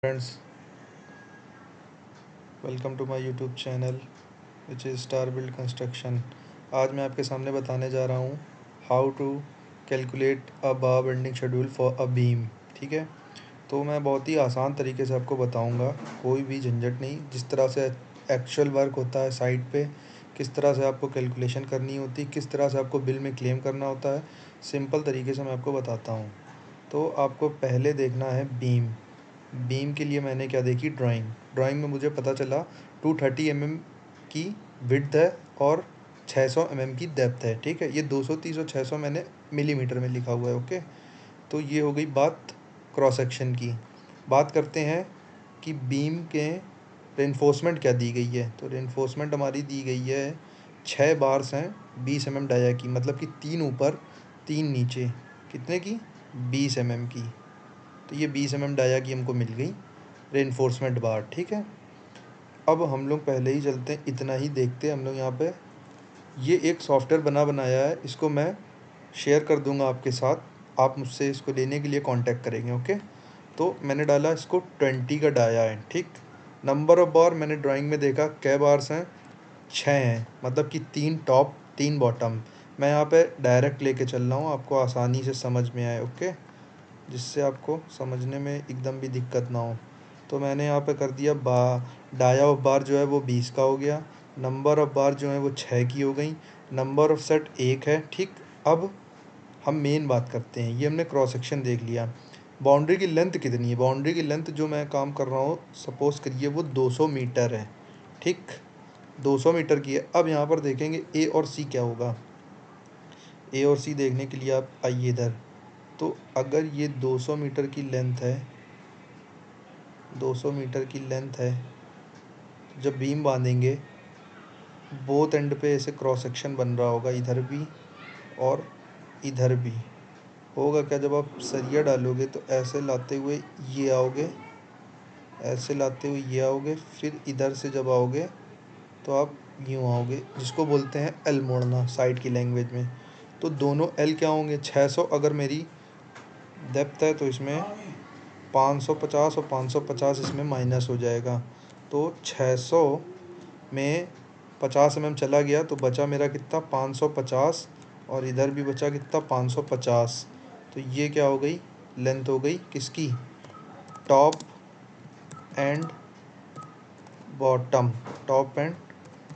Friends, welcome to my YouTube channel which is star build construction. आज मैं आपके सामने बताने जा रहा हूँ how to calculate a bar bending schedule for a beam. ठीक है, तो मैं बहुत ही आसान तरीके से आपको बताऊँगा, कोई भी झंझट नहीं। जिस तरह से एक्चुअल वर्क होता है साइट पे, किस तरह से आपको कैलकुलेशन करनी होती, किस तरह से आपको बिल में क्लेम करना होता है, सिंपल तरीके से मैं आपको बताता हूँ। तो आपको पहले देखना है बीम। बीम के लिए मैंने क्या देखी, ड्राइंग में मुझे पता चला 230 mm की विड्थ है और 600 mm की डेप्थ है। ठीक है, ये 200, 300, 600 मैंने मिलीमीटर में लिखा हुआ है। ओके, तो ये हो गई बात क्रॉस सेक्शन की। बात करते हैं कि बीम के रेनफोर्समेंट क्या दी गई है। तो रेनफोर्समेंट हमारी दी गई है 6 बार्स हैं 20 mm डाया की, मतलब कि 3 ऊपर 3 नीचे, कितने की, 20 mm की। तो ये 20 mm डाया की हमको मिल गई रेनफोर्समेंट बार। ठीक है, अब हम लोग पहले ही चलते हैं, इतना ही देखते हैं हम लोग यहाँ पे। ये एक सॉफ्टवेयर बनाया है, इसको मैं शेयर कर दूंगा आपके साथ, आप मुझसे इसको लेने के लिए कांटेक्ट करेंगे। ओके, तो मैंने डाला इसको 20 का डाया है। ठीक, नंबर ऑफ बार मैंने ड्राइंग में देखा कै बार्स हैं, 6 हैं, मतलब कि 3 टॉप 3 बॉटम। मैं यहाँ पे डायरेक्ट लेके चल रहा हूँ, आपको आसानी से समझ में आए। ओके, जिससे आपको समझने में एकदम भी दिक्कत ना हो। तो मैंने यहाँ पे कर दिया डाया ऑफ बार जो है वो 20 का हो गया, नंबर ऑफ बार जो है वो 6 की हो गई, नंबर ऑफ सेट 1 है। ठीक, अब हम मेन बात करते हैं। ये हमने क्रॉस सेक्शन देख लिया। बाउंड्री की लेंथ कितनी है, बाउंड्री की लेंथ जो मैं काम कर रहा हूँ, सपोज़ करिए वो 200 मीटर है। ठीक, 200 मीटर की है। अब यहाँ पर देखेंगे ए और सी क्या होगा। ए और सी देखने के लिए आप आइए इधर। तो अगर ये 200 मीटर की लेंथ है, 200 मीटर की लेंथ है, तो जब बीम बांधेंगे बोथ एंड पे ऐसे क्रॉस सेक्शन बन रहा होगा, इधर भी और इधर भी। होगा क्या, जब आप सरिया डालोगे तो ऐसे लाते हुए ये आओगे, ऐसे लाते हुए ये आओगे, फिर इधर से जब आओगे तो आप यूँ आओगे, जिसको बोलते हैं एल मोड़ना साइड की लैंग्वेज में। तो दोनों एल क्या होंगे, 600 अगर मेरी डेप्थ है तो इसमें 550 और 550 इसमें माइनस हो जाएगा। तो 600 में 50 mm चला गया तो बचा मेरा कितना, 550, और इधर भी बचा कितना, 550। तो ये क्या हो गई, लेंथ हो गई किसकी, top and bottom, top and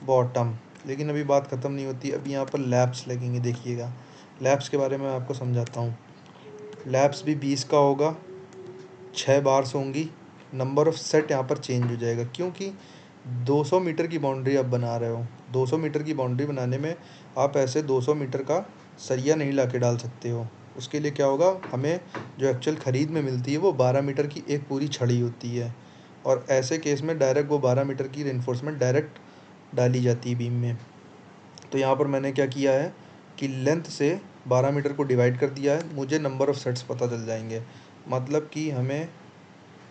bottom. लेकिन अभी बात ख़त्म नहीं होती, अभी यहाँ पर लैप्स लगेंगे। देखिएगा, लैप्स के बारे में मैं आपको समझाता हूँ। लैप्स भी 20 का होगा, 6 बार्स होंगी, नंबर ऑफ़ सेट यहाँ पर चेंज हो जाएगा, क्योंकि 200 मीटर की बाउंड्री आप बना रहे हो। 200 मीटर की बाउंड्री बनाने में आप ऐसे 200 मीटर का सरिया नहीं ला के डाल सकते हो। उसके लिए क्या होगा, हमें जो एक्चुअल ख़रीद में मिलती है वो 12 मीटर की एक पूरी छड़ी होती है, और ऐसे केस में डायरेक्ट वो 12 मीटर की रेनफोर्समेंट डायरेक्ट डाली जाती है बीम में। तो यहाँ पर मैंने क्या किया है कि लेंथ से 12 मीटर को डिवाइड कर दिया है, मुझे नंबर ऑफ़ सेट्स पता चल जाएंगे। मतलब कि हमें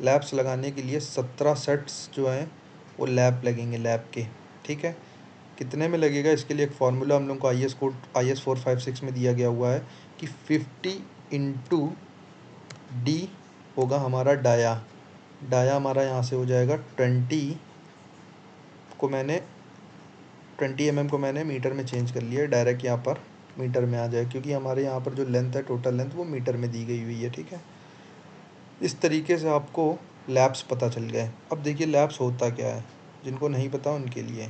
लैप्स लगाने के लिए 17 सेट्स जो हैं वो लैप लगेंगे, लैप के। ठीक है, कितने में लगेगा, इसके लिए एक फार्मूला हम लोग को आई एस 456 में दिया गया हुआ है कि 50 इंटू डी होगा हमारा डाया। डाया हमारा यहाँ से हो जाएगा 20 को मैंने मीटर में चेंज कर लिया है, डायरेक्ट यहाँ पर मीटर में आ जाए, क्योंकि हमारे यहाँ पर जो लेंथ है, टोटल लेंथ, वो मीटर में दी गई हुई है। ठीक है, इस तरीके से आपको लैप्स पता चल गए। अब देखिए लैप्स होता क्या है, जिनको नहीं पता उनके लिए,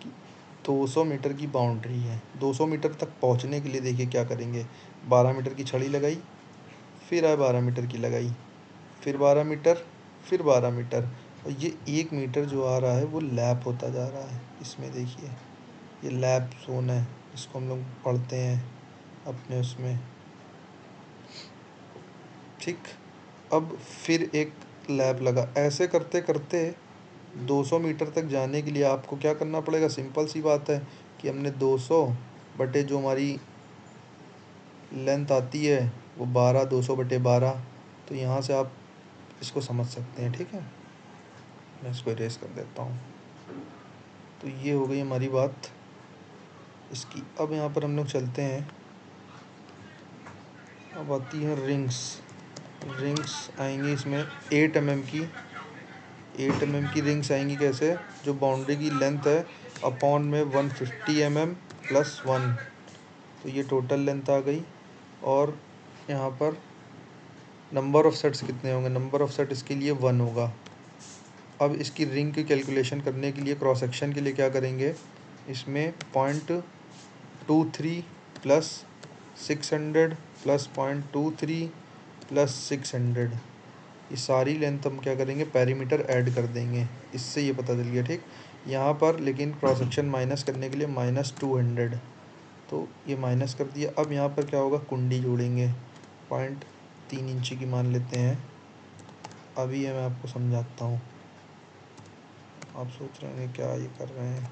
कि 200 मीटर की बाउंड्री है, 200 मीटर तक पहुंचने के लिए देखिए क्या करेंगे। 12 मीटर की छड़ी लगाई, फिर आए 12 मीटर की लगाई, फिर 12 मीटर, फिर 12 मीटर, और ये 1 मीटर जो आ रहा है वो लैप होता जा रहा है। इसमें देखिए ये लैप जोन है, इसको हम लोग पढ़ते हैं अपने उसमें। ठीक, अब फिर एक लैप लगा, ऐसे करते करते 200 मीटर तक जाने के लिए आपको क्या करना पड़ेगा, सिंपल सी बात है कि हमने 200 बटे जो हमारी लेंथ आती है वो 12, 200 बटे 12। तो यहाँ से आप इसको समझ सकते हैं। ठीक है, मैं इसको इरेज कर देता हूँ। तो ये हो गई हमारी बात इसकी। अब यहाँ पर हम लोग चलते हैं, अब आती हैं रिंग्स। रिंग्स आएंगी इसमें 8 mm की, 8 mm की रिंग्स आएंगी। कैसे? जो बाउंड्री की लेंथ है अपॉन में 150 mm प्लस 1, तो ये टोटल लेंथ आ गई। और यहाँ पर नंबर ऑफ सेट्स कितने होंगे? नंबर ऑफ सेट इसके लिए 1 होगा। अब इसकी रिंग की कैलकुलेशन करने के लिए क्रॉस सेक्शन के लिए क्या करेंगे, इसमें 0.23 प्लस 600 प्लस 0.23 प्लस 600, ये सारी लेंथ हम क्या करेंगे, पेरीमीटर ऐड कर देंगे। इससे ये पता चल गया, ठीक। यहाँ पर लेकिन क्रॉस सेक्शन माइनस करने के लिए -200, तो ये माइनस कर दिया। अब यहाँ पर क्या होगा, कुंडी जोड़ेंगे 0.3 इंची की मान लेते हैं। अभी ये मैं आपको समझाता हूँ। आप सोच रहे हैं क्या ये कर रहे हैं,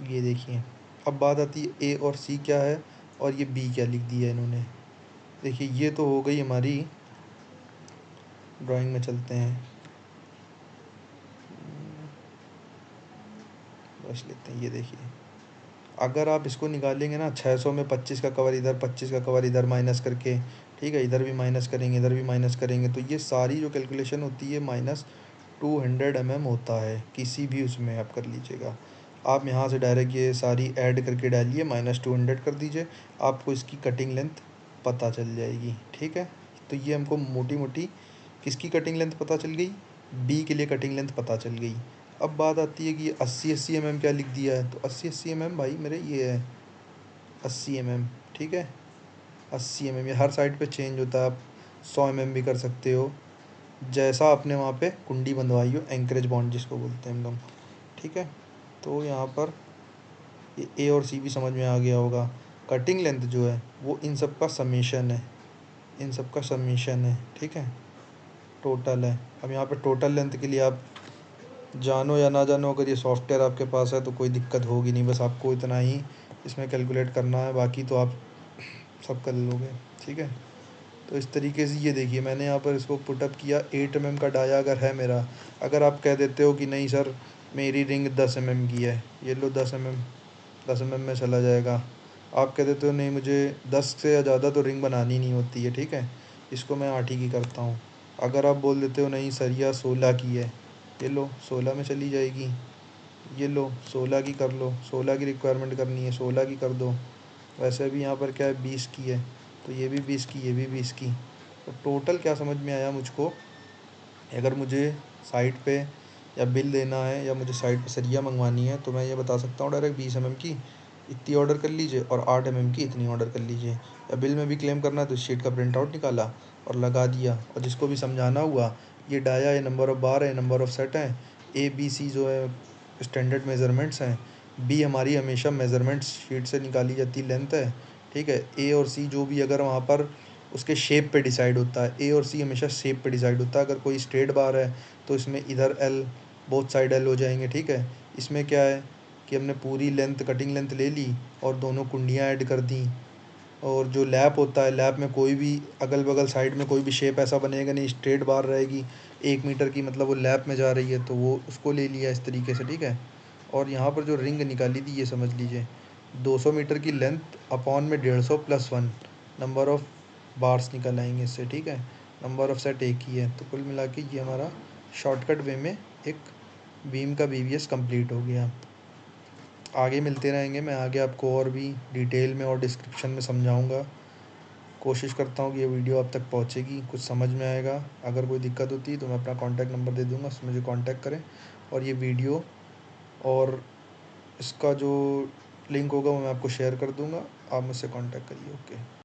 ये देखिए। अब बात आती है ए और सी क्या है और ये बी क्या लिख दिया है इन्होंने। देखिए ये तो हो गई हमारी, ड्राइंग में चलते हैं, बस लेते हैं। ये देखिए, अगर आप इसको निकालेंगे ना 600 में 25 का कवर इधर, 25 का कवर इधर माइनस करके, ठीक है, इधर भी माइनस करेंगे, इधर भी माइनस करेंगे, तो ये सारी जो कैलकुलेशन होती है -200 mm होता है। किसी भी उसमें आप कर लीजिएगा। आप यहाँ से डायरेक्ट ये सारी ऐड करके डालिए, -200 कर दीजिए, आपको इसकी कटिंग लेंथ पता चल जाएगी, ठीक है। तो ये हमको मोटी मोटी किसकी कटिंग लेंथ पता चल गई, बी के लिए कटिंग लेंथ पता चल गई। अब बात आती है कि 80 mm क्या लिख दिया है, तो 80 mm भाई मेरे ये है 80 mm, ठीक है। 80 mm ये हर साइड पे चेंज होता है, आप 100 mm भी कर सकते हो, जैसा आपने वहाँ पे कुंडी बंधवाई हो, एंकरेज बॉन्ड जिसको बोलते हैं हम लोग, ठीक है। तो यहाँ पर ये ए और सी भी समझ में आ गया होगा। कटिंग लेंथ जो है वो इन सब का समेशन है, इन सब का समेशन है, ठीक है, टोटल है। अब यहाँ पे टोटल लेंथ के लिए आप जानो या ना जानो, अगर ये सॉफ्टवेयर आपके पास है तो कोई दिक्कत होगी नहीं, बस आपको इतना ही इसमें कैलकुलेट करना है, बाकी तो आप सब कर लोगे, ठीक है। तो इस तरीके से ये देखिए, मैंने यहाँ पर इसको पुटअप किया। 8 mm का डाया अगर है मेरा, अगर आप कह देते हो कि नहीं सर मेरी रिंग 10 mm की है, ये लो 10 mm में चला जाएगा। आप कह देते हो नहीं मुझे 10 से या ज़्यादा तो रिंग बनानी नहीं होती है, ठीक है, इसको मैं 8 ही की करता हूँ। अगर आप बोल देते हो नहीं सर यह 16 की है, ये लो 16 में चली जाएगी, ये लो 16 की कर लो, 16 की रिक्वायरमेंट करनी है 16 की कर दो। वैसे भी यहाँ पर क्या है 20 की है, तो ये भी 20 की, ये भी 20 की। तो टोटल क्या समझ में आया मुझको, अगर मुझे साइट पे या बिल देना है या मुझे साइट पे सरिया मंगवानी है, तो मैं ये बता सकता हूँ डायरेक्ट 20 mm की इतनी ऑर्डर कर लीजिए और 8 mm की इतनी ऑर्डर कर लीजिए। या बिल में भी क्लेम करना है तो शीट का प्रिंट आउट निकाला और लगा दिया। और जिसको भी समझाना हुआ, ये डाया है, नंबर ऑफ़ बार है, नंबर ऑफ़ सेट है, ए बी सी जो है स्टैंडर्ड मेज़रमेंट्स हैं, बी हमारी हमेशा मेज़रमेंट्स शीट से निकाली जाती लेंथ है, ठीक है। ए और सी जो भी अगर वहाँ पर उसके शेप पे डिसाइड होता है, ए और सी हमेशा शेप पे डिसाइड होता है। अगर कोई स्ट्रेट बार है तो इसमें इधर एल, बोथ साइड एल हो जाएंगे, ठीक है। इसमें क्या है कि हमने पूरी लेंथ कटिंग लेंथ ले ली और दोनों कुंडियाँ ऐड कर दी। और जो लैप होता है, लैप में कोई भी अगल बगल साइड में कोई भी शेप ऐसा बनेगा नहीं, स्ट्रेट बार रहेगी 1 मीटर की, मतलब वो लैप में जा रही है, तो वो उसको ले लिया इस तरीके से, ठीक है। और यहाँ पर जो रिंग निकाली थी ये समझ लीजिए 200 मीटर की लेंथ अपॉन में 150 प्लस 1 नंबर ऑफ़ बार्स निकल आएंगे इससे, ठीक है। नंबर ऑफ़ सेट एक ही है, तो कुल मिला के ये हमारा शॉर्टकट वे में एक बीम का बीवीएस कंप्लीट हो गया। आगे मिलते रहेंगे, मैं आगे आपको और भी डिटेल में और डिस्क्रिप्शन में समझाऊंगा। कोशिश करता हूँ कि ये वीडियो आप तक पहुँचेगी, कुछ समझ में आएगा। अगर कोई दिक्कत होती है तो मैं अपना कॉन्टैक्ट नंबर दे दूँगा, उससे मुझे कॉन्टैक्ट करें। और ये वीडियो और इसका जो लिंक होगा वो मैं आपको शेयर कर दूँगा, आप मुझसे कॉन्टैक्ट करिए। ओके।